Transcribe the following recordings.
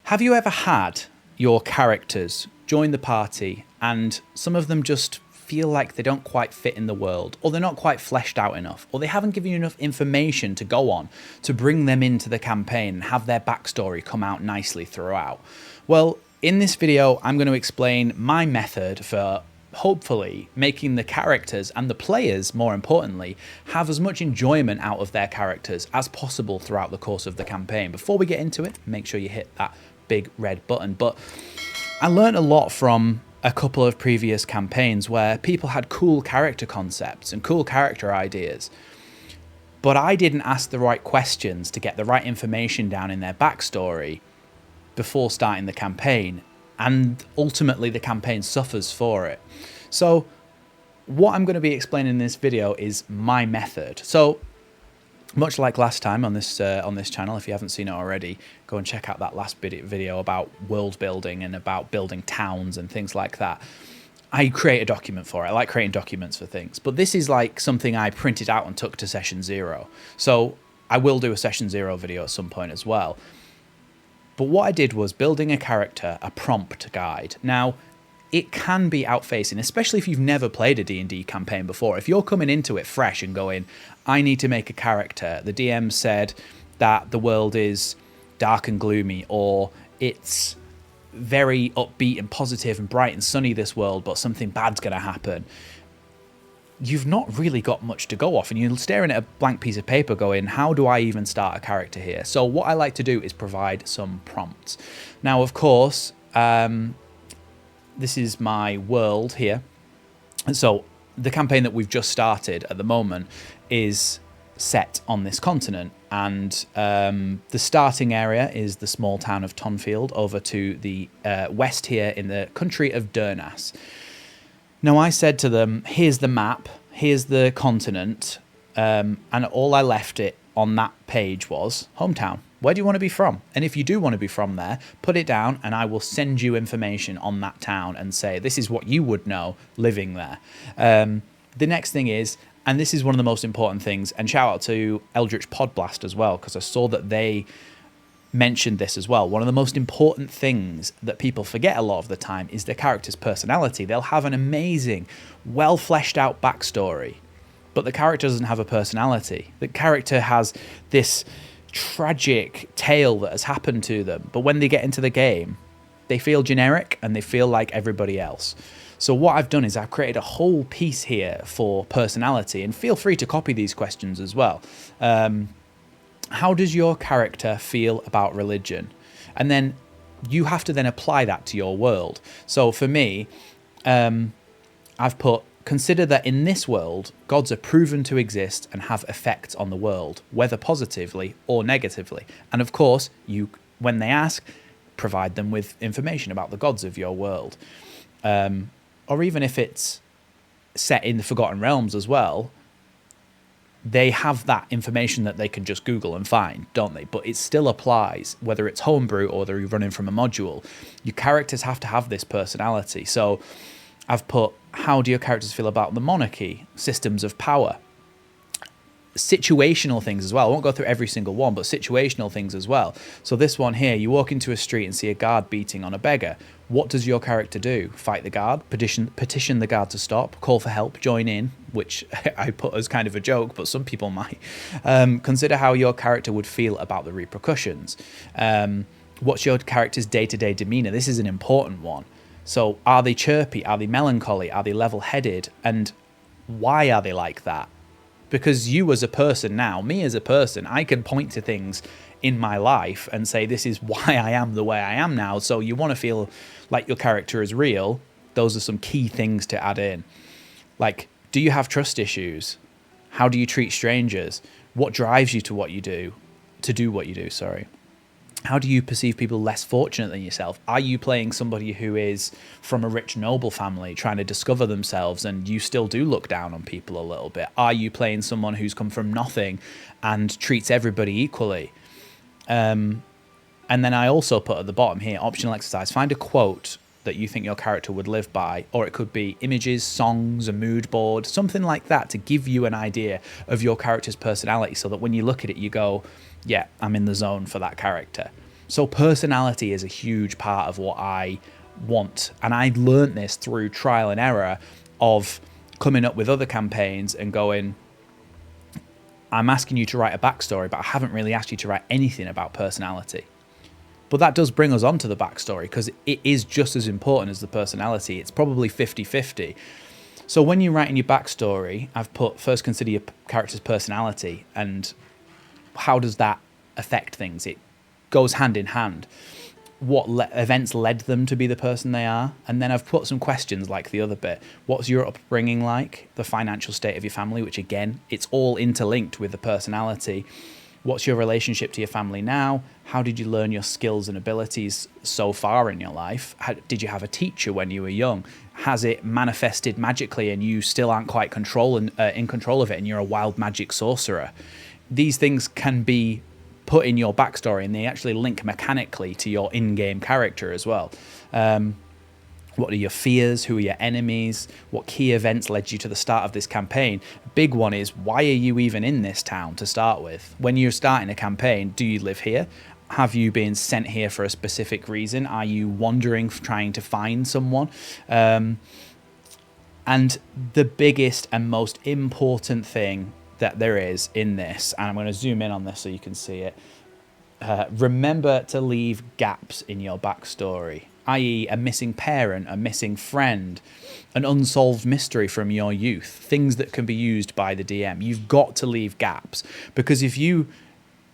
Have you ever had your characters join the party and some of them just feel like they don't quite fit in the world, or they're not quite fleshed out enough, or they haven't given you enough information to go on to bring them into the campaign and have their backstory come out nicely throughout? Well, in this video, I'm going to explain my method for hopefully making the characters and the players, more importantly, have as much enjoyment out of their characters as possible throughout the course of the campaign. Before we get into it, make sure you hit that big red button. But I learned a lot from a couple of previous campaigns where people had cool character concepts and cool character ideas, but I didn't ask the right questions to get the right information down in their backstory before starting the campaign, and ultimately the campaign suffers for it. So what I'm going to be explaining in this video is my method. So much like last time on this channel, if you haven't seen it already, go and check out that last video about world building and about building towns and things like that. I create a document for it. I like creating documents for things, but this is like something I printed out and took to session 0. So I will do a session 0 video at some point as well. But what I did was building a character, a prompt guide. Now, it can be outfacing, especially if you've never played a D&D campaign before. If you're coming into it fresh and going, I need to make a character. The DM said that the world is dark and gloomy, or it's very upbeat and positive and bright and sunny, this world, but something bad's going to happen. You've not really got much to go off, and you're staring at a blank piece of paper going, how do I even start a character here? So what I like to do is provide some prompts. Now, of course, this is my world here. And so the campaign that we've just started at the moment is set on this continent, and the starting area is the small town of Tonfield over to the west here in the country of Durnas. Now, I said to them, here's the map, here's the continent, and all I left it on that page was hometown. Where do you want to be from? And if you do want to be from there, put it down and I will send you information on that town and say, this is what you would know living there. The next thing is, and this is one of the most important things, and shout out to Eldritch Podblast as well, because I saw that they mentioned this as well. One of the most important things that people forget a lot of the time is their character's personality. They'll have an amazing, well fleshed out backstory, but the character doesn't have a personality. The character has this tragic tale that has happened to them, but when they get into the game, they feel generic and they feel like everybody else. So what I've done is I've created a whole piece here for personality, and feel free to copy these questions as well. How does your character feel about religion? And then you have to then apply that to your world. So for me, I've put, consider that in this world, gods are proven to exist and have effects on the world, whether positively or negatively. And of course, you, when they ask, provide them with information about the gods of your world. Or even if it's set in the Forgotten Realms as well, they have that information that they can just Google and find, don't they? But it still applies, whether it's homebrew or whether you're running from a module. Your characters have to have this personality. So I've put, how do your characters feel about the monarchy, systems of power, situational things as well. I won't go through every single one, but situational things as well. So this one here, you walk into a street and see a guard beating on a beggar. What does your character do? Fight the guard, petition the guard to stop, call for help, join in, which I put as kind of a joke, but some people might. Consider how your character would feel about the repercussions. What's your character's day-to-day demeanor? This is an important one. So are they chirpy? Are they melancholy? Are they level-headed? And why are they like that? Because you as a person now, me as a person, I can point to things in my life and say, this is why I am the way I am now. So you want to feel like your character is real. Those are some key things to add in. Like, do you have trust issues? How do you treat strangers? What drives you to what you do, sorry. How do you perceive people less fortunate than yourself? Are you playing somebody who is from a rich noble family trying to discover themselves and you still do look down on people a little bit? Are you playing someone who's come from nothing and treats everybody equally? And then I also put at the bottom here, optional exercise, find a quote that you think your character would live by, or it could be images, songs, a mood board, something like that to give you an idea of your character's personality so that when you look at it, you go, yeah, I'm in the zone for that character. So personality is a huge part of what I want. And I learned this through trial and error of coming up with other campaigns and going, I'm asking you to write a backstory, but I haven't really asked you to write anything about personality. But that does bring us on to the backstory, because it is just as important as the personality. It's probably 50-50. So when you're writing your backstory, I've put first consider your character's personality and how does that affect things. It goes hand in hand. What events led them to be the person they are. And then I've put some questions like the other bit. What's your upbringing like? The financial state of your family, which again, it's all interlinked with the personality. What's your relationship to your family now? How did you learn your skills and abilities so far in your life? Did you have a teacher when you were young? Has it manifested magically and you still aren't quite in control of it and you're a wild magic sorcerer? These things can be put in your backstory and they actually link mechanically to your in-game character as well. What are your fears? Who are your enemies? What key events led you to the start of this campaign? Big one is, why are you even in this town to start with? When you're starting a campaign, do you live here? Have you been sent here for a specific reason? Are you wandering, trying to find someone? And the biggest and most important thing that there is in this, and I'm going to zoom in on this so you can see it, remember to leave gaps in your backstory, i.e. a missing parent, a missing friend, an unsolved mystery from your youth, things that can be used by the DM. You've got to leave gaps, because if you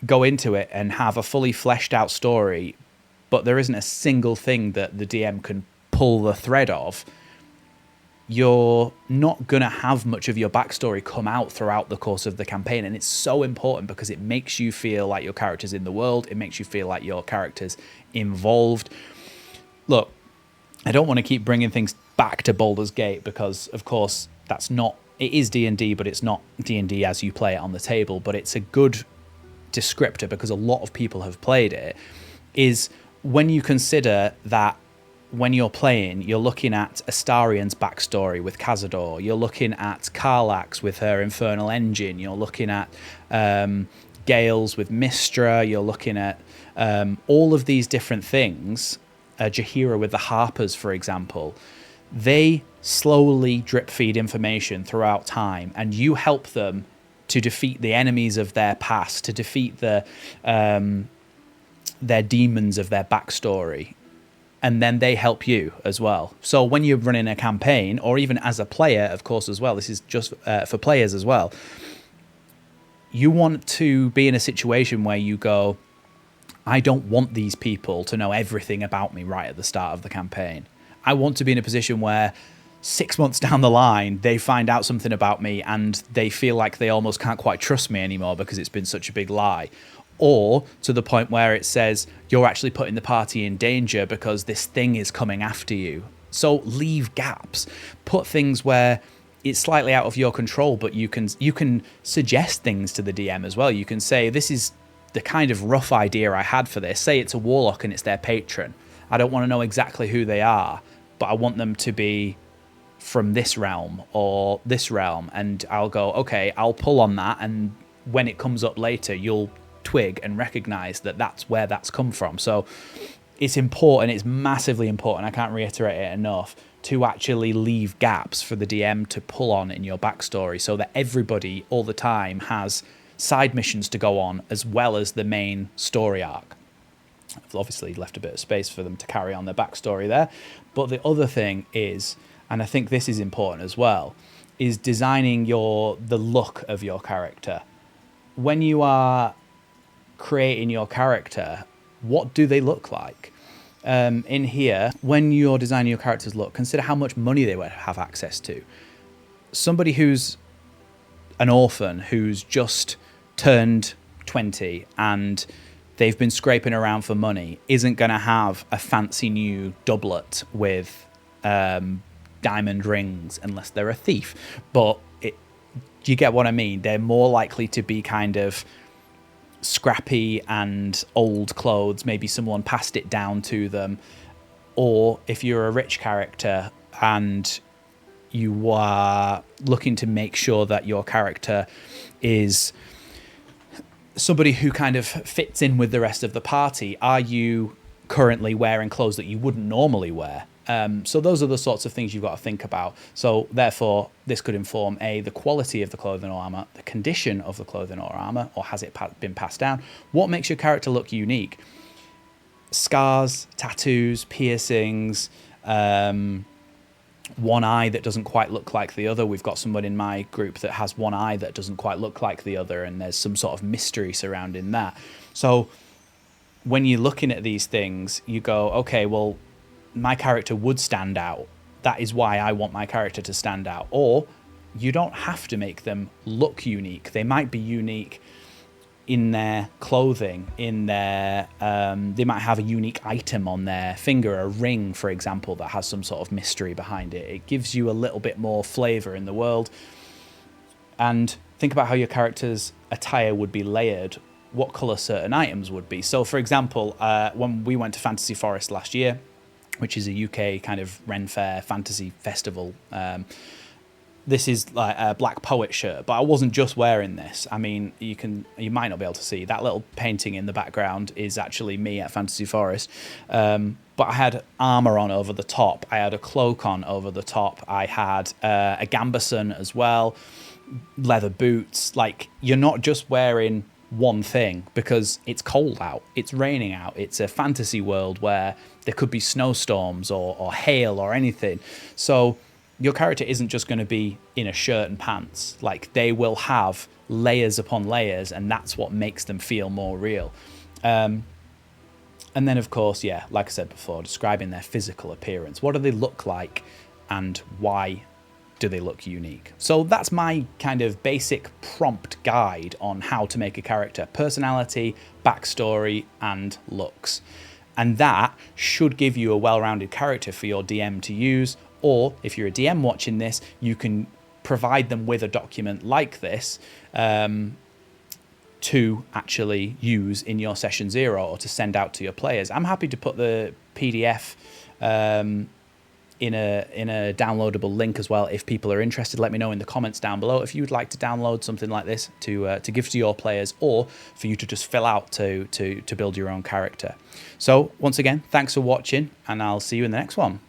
go into it and have a fully fleshed out story, but there isn't a single thing that the DM can pull the thread of, you're not going to have much of your backstory come out throughout the course of the campaign. And it's so important because it makes you feel like your character's in the world. It makes you feel like your character's involved. Look, I don't want to keep bringing things back to Baldur's Gate because, of course, it is D&D, but it's not D&D as you play it on the table. But it's a good descriptor because a lot of people have played it, is when you consider that when you're playing, you're looking at Astarion's backstory with Cazador. You're looking at Karlax with her infernal engine. You're looking at Gales with Mystra. You're looking at all of these different things. Jaheira with the Harpers, for example. They slowly drip feed information throughout time, and you help them to defeat the enemies of their past, to defeat their demons of their backstory. And then they help you as well. So when you're running a campaign, or even as a player, of course, as well, this is just for players as well, you want to be in a situation where you go, I don't want these people to know everything about me right at the start of the campaign. I want to be in a position where 6 months down the line, they find out something about me and they feel like they almost can't quite trust me anymore because it's been such a big lie. Or to the point where it says you're actually putting the party in danger because this thing is coming after you. So leave gaps. Put things where it's slightly out of your control, but you can suggest things to the DM as well. You can say, this is the kind of rough idea I had for this. Say it's a warlock and it's their patron. I don't want to know exactly who they are, but I want them to be from this realm or this realm. And I'll go, okay, I'll pull on that. And when it comes up later, you'll twig and recognize that that's where that's come from. So it's important, it's massively important, I can't reiterate it enough, to actually leave gaps for the DM to pull on in your backstory so that everybody all the time has side missions to go on as well as the main story arc. I've obviously left a bit of space for them to carry on their backstory there. But the other thing is, and I think this is important as well, is designing the look of your character. When you are creating your character, what do they look like? In here, when you're designing your character's look, consider how much money they would have access to. Somebody who's an orphan, who's just turned 20 and they've been scraping around for money, isn't going to have a fancy new doublet with diamond rings unless they're a thief. But you get what I mean? They're more likely to be kind of scrappy and old clothes. Maybe someone passed it down to them. Or if you're a rich character and you are looking to make sure that your character is somebody who kind of fits in with the rest of the party? Are you currently wearing clothes that you wouldn't normally wear? So those are the sorts of things you've got to think about. So therefore, this could inform the quality of the clothing or armor, the condition of the clothing or armor, or has it been passed down? What makes your character look unique? Scars, tattoos, piercings, one eye that doesn't quite look like the other. We've got someone in my group that has one eye that doesn't quite look like the other, and there's some sort of mystery surrounding that. So when you're looking at these things, you go, okay, well, my character would stand out. That is why I want my character to stand out. Or you don't have to make them look unique. They might be unique in their clothing, in their they might have a unique item on their finger, a ring, for example, that has some sort of mystery behind it. It gives you a little bit more flavor in the world. And think about how your character's attire would be layered, what color certain items would be. So, for example, when we went to Fantasy Forest last year, which is a UK kind of Ren Fair fantasy festival, this is like a Black Poet shirt, but I wasn't just wearing this. I mean, you might not be able to see that little painting in the background is actually me at Fantasy Forest. But I had armor on over the top. I had a cloak on over the top. I had a gambeson as well, leather boots. Like, you're not just wearing one thing because it's cold out, it's raining out, it's a fantasy world where there could be snowstorms or hail or anything. So your character isn't just going to be in a shirt and pants. Like, they will have layers upon layers, and that's what makes them feel more real. And then, of course, yeah, like I said before, describing their physical appearance. What do they look like, and why do they look unique? So that's my kind of basic prompt guide on how to make a character: personality, backstory, and looks. And that should give you a well-rounded character for your DM to use. Or if you're a DM watching this, you can provide them with a document like this to actually use in your session 0 or to send out to your players. I'm happy to put the PDF in a downloadable link as well. If people are interested, let me know in the comments down below if you would like to download something like this to give to your players, or for you to just fill out to build your own character. So once again, thanks for watching, and I'll see you in the next one.